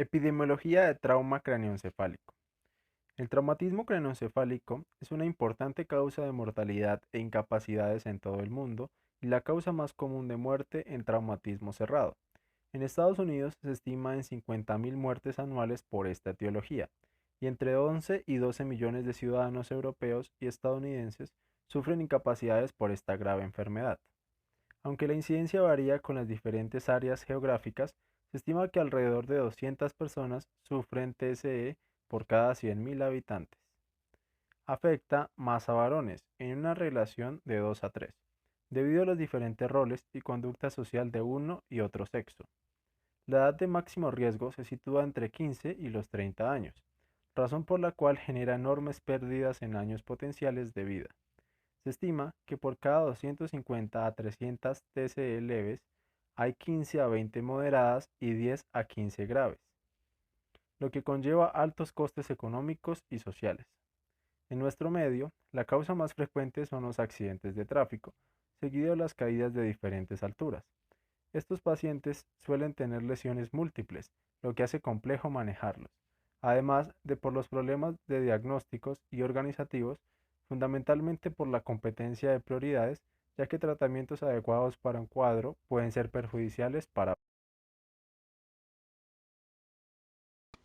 Epidemiología de trauma craneoencefálico. El traumatismo craneoencefálico es una importante causa de mortalidad e incapacidades en todo el mundo y la causa más común de muerte en traumatismo cerrado. En Estados Unidos se estima en 50.000 muertes anuales por esta etiología, y entre 11 y 12 millones de ciudadanos europeos y estadounidenses sufren incapacidades por esta grave enfermedad. Aunque la incidencia varía con las diferentes áreas geográficas, se estima que alrededor de 200 personas sufren TSE por cada 100.000 habitantes. Afecta más a varones, en una relación de 2 a 3, debido a los diferentes roles y conducta social de uno y otro sexo. La edad de máximo riesgo se sitúa entre 15 y los 30 años, razón por la cual genera enormes pérdidas en años potenciales de vida. Se estima que por cada 250 a 300 TCE leves hay 15 a 20 moderadas y 10 a 15 graves, lo que conlleva altos costes económicos y sociales. En nuestro medio, la causa más frecuente son los accidentes de tráfico, seguido de las caídas de diferentes alturas. Estos pacientes suelen tener lesiones múltiples, lo que hace complejo manejarlos, además de por los problemas de diagnósticos y organizativos, fundamentalmente por la competencia de prioridades, ya que tratamientos adecuados para un cuadro pueden ser perjudiciales para.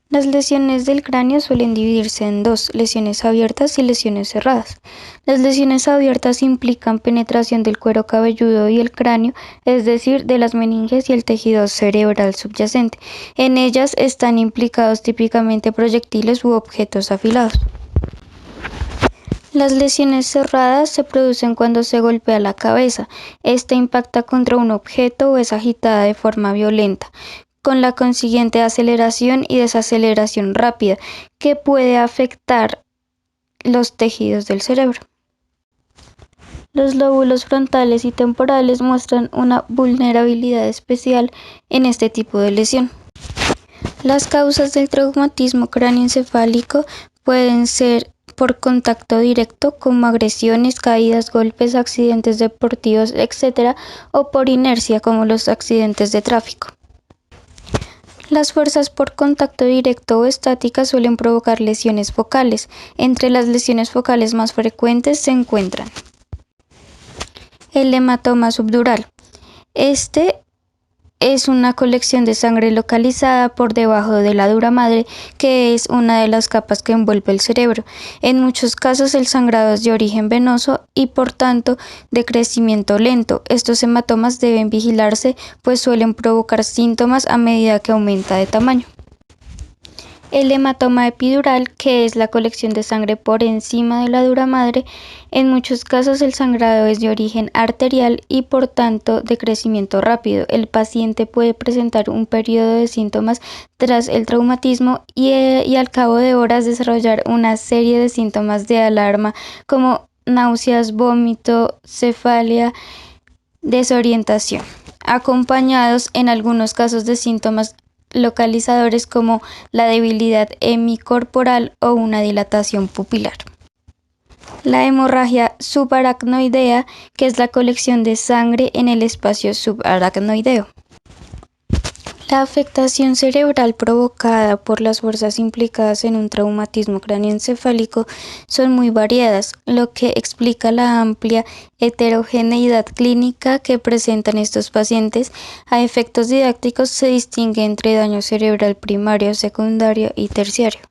Las lesiones del cráneo suelen dividirse en dos: lesiones abiertas y lesiones cerradas. Las lesiones abiertas implican penetración del cuero cabelludo y el cráneo, es decir, de las meninges y el tejido cerebral subyacente. En ellas están implicados típicamente proyectiles u objetos afilados. Las lesiones cerradas se producen cuando se golpea la cabeza. Esta impacta contra un objeto o es agitada de forma violenta, con la consiguiente aceleración y desaceleración rápida, que puede afectar los tejidos del cerebro. Los lóbulos frontales y temporales muestran una vulnerabilidad especial en este tipo de lesión. Las causas del traumatismo craneoencefálico pueden ser por contacto directo, como agresiones, caídas, golpes, accidentes deportivos, etc., o por inercia, como los accidentes de tráfico. Las fuerzas por contacto directo o estáticas suelen provocar lesiones focales. Entre las lesiones focales más frecuentes se encuentran el hematoma subdural. Este es una colección de sangre localizada por debajo de la dura madre, que es una de las capas que envuelve el cerebro. En muchos casos el sangrado es de origen venoso y por tanto de crecimiento lento. Estos hematomas deben vigilarse, pues suelen provocar síntomas a medida que aumenta de tamaño. El hematoma epidural, que es la colección de sangre por encima de la dura madre. En muchos casos el sangrado es de origen arterial y por tanto de crecimiento rápido. El paciente puede presentar un periodo de síntomas tras el traumatismo y al cabo de horas desarrollar una serie de síntomas de alarma como náuseas, vómito, cefalea, desorientación, acompañados en algunos casos de síntomas localizadores como la debilidad hemicorporal o una dilatación pupilar. La hemorragia subaracnoidea, que es la colección de sangre en el espacio subaracnoideo. La afectación cerebral provocada por las fuerzas implicadas en un traumatismo craneoencefálico son muy variadas, lo que explica la amplia heterogeneidad clínica que presentan estos pacientes. A efectos didácticos se distingue entre daño cerebral primario, secundario y terciario.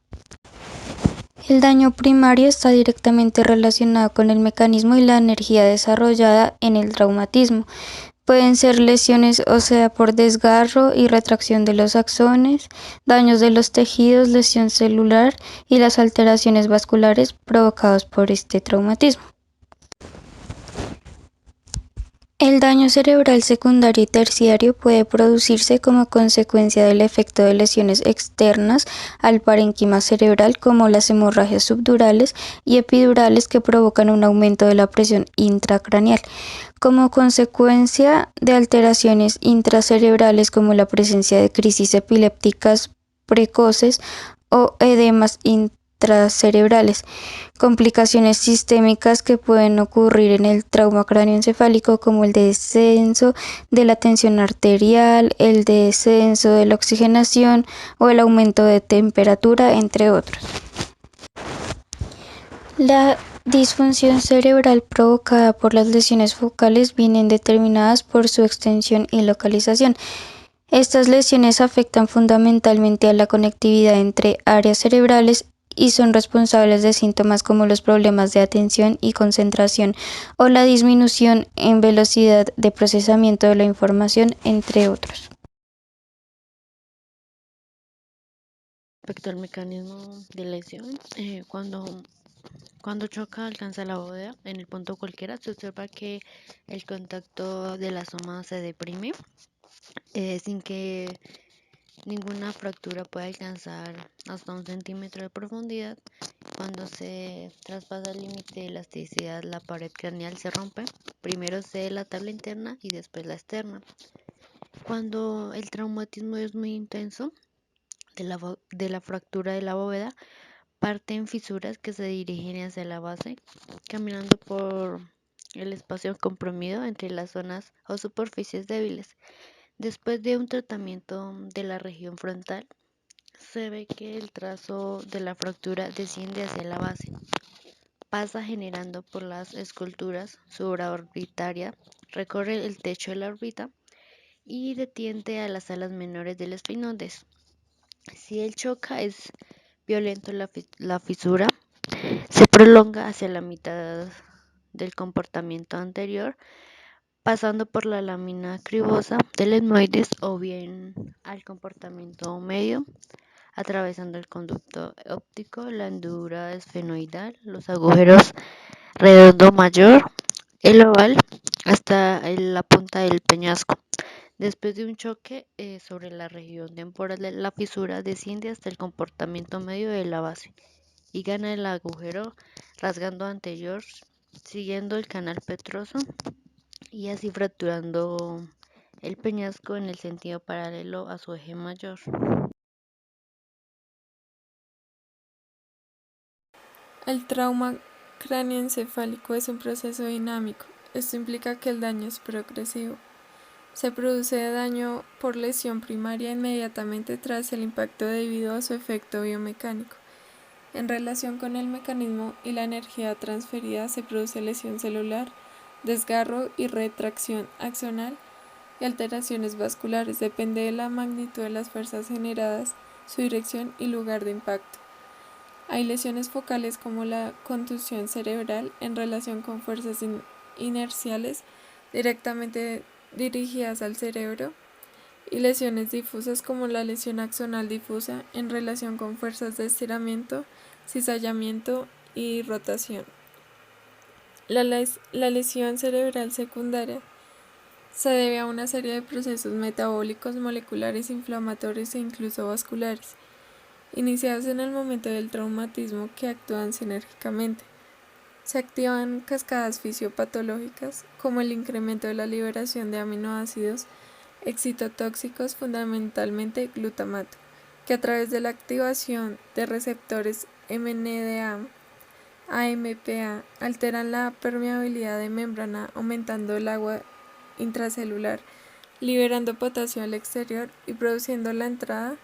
El daño primario está directamente relacionado con el mecanismo y la energía desarrollada en el traumatismo. Pueden ser lesiones óseas por desgarro y retracción de los axones, daños de los tejidos, lesión celular y las alteraciones vasculares provocados por este traumatismo. El daño cerebral secundario y terciario puede producirse como consecuencia del efecto de lesiones externas al parénquima cerebral, como las hemorragias subdurales y epidurales, que provocan un aumento de la presión intracraneal, como consecuencia de alteraciones intracerebrales como la presencia de crisis epilépticas precoces o edemas intracerebrales. Complicaciones sistémicas que pueden ocurrir en el trauma cráneoencefálico, como el descenso de la tensión arterial, el descenso de la oxigenación o el aumento de temperatura, entre otros. La disfunción cerebral provocada por las lesiones focales vienen determinadas por su extensión y localización. Estas lesiones afectan fundamentalmente a la conectividad entre áreas cerebrales y son responsables de síntomas como los problemas de atención y concentración o la disminución en velocidad de procesamiento de la información, entre otros. Respecto al mecanismo de lesión, cuando choca alcanza la bóveda en el punto cualquiera, se observa que el contacto de la soma se deprime sin que ninguna fractura pueda alcanzar hasta 1 centímetro de profundidad. Cuando se traspasa el límite de elasticidad, la pared craneal se rompe. Primero se la tabla interna y después la externa. Cuando el traumatismo es muy intenso de la fractura de la bóveda, parten fisuras que se dirigen hacia la base, caminando por el espacio comprimido entre las zonas o superficies débiles. Después de un tratamiento de la región frontal, se ve que el trazo de la fractura desciende hacia la base, pasa generando por las esculturas supraorbitaria, recorre el techo de la órbita y detiende a las alas menores del esfenoides. Si el choque es violento, la fisura se prolonga hacia la mitad del comportamiento anterior, pasando por la lámina cribosa del etmoides o bien al comportamiento medio, atravesando el conducto óptico, la hendidura esfenoidal, los agujeros redondo mayor, el oval, hasta la punta del peñasco. Después de un choque sobre la región temporal, la fisura desciende hasta el comportamiento medio de la base y gana el agujero rasgando anterior, siguiendo el canal petroso y así fracturando el peñasco en el sentido paralelo a su eje mayor. El trauma cráneoencefálico es un proceso dinámico. Esto implica que el daño es progresivo. Se produce daño por lesión primaria inmediatamente tras el impacto debido a su efecto biomecánico. En relación con el mecanismo y la energía transferida se produce lesión celular, desgarro y retracción axonal y alteraciones vasculares. Depende de la magnitud de las fuerzas generadas, su dirección y lugar de impacto. Hay lesiones focales como la contusión cerebral en relación con fuerzas inerciales directamente dirigidas al cerebro y lesiones difusas como la lesión axonal difusa en relación con fuerzas de estiramiento, cizallamiento y rotación. La lesión cerebral secundaria se debe a una serie de procesos metabólicos, moleculares, inflamatorios e incluso vasculares, iniciados en el momento del traumatismo que actúan sinérgicamente. Se activan cascadas fisiopatológicas como el incremento de la liberación de aminoácidos excitotóxicos, fundamentalmente glutamato, que a través de la activación de receptores MNDA, AMPA, alteran la permeabilidad de membrana, aumentando el agua intracelular, liberando potasio al exterior y produciendo la entrada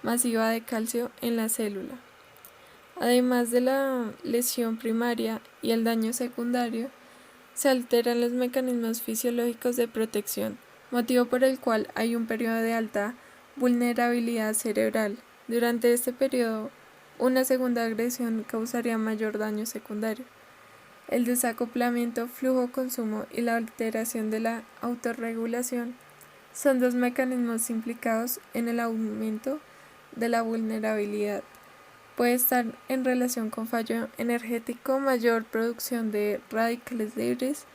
masiva de calcio en la célula. Además de la lesión primaria y el daño secundario, se alteran los mecanismos fisiológicos de protección, motivo por el cual hay un periodo de alta vulnerabilidad cerebral. Durante este periodo, una segunda agresión causaría mayor daño secundario. El desacoplamiento, flujo-consumo y la alteración de la autorregulación son dos mecanismos implicados en el aumento de la vulnerabilidad. Puede estar en relación con fallo energético, mayor producción de radicales libres,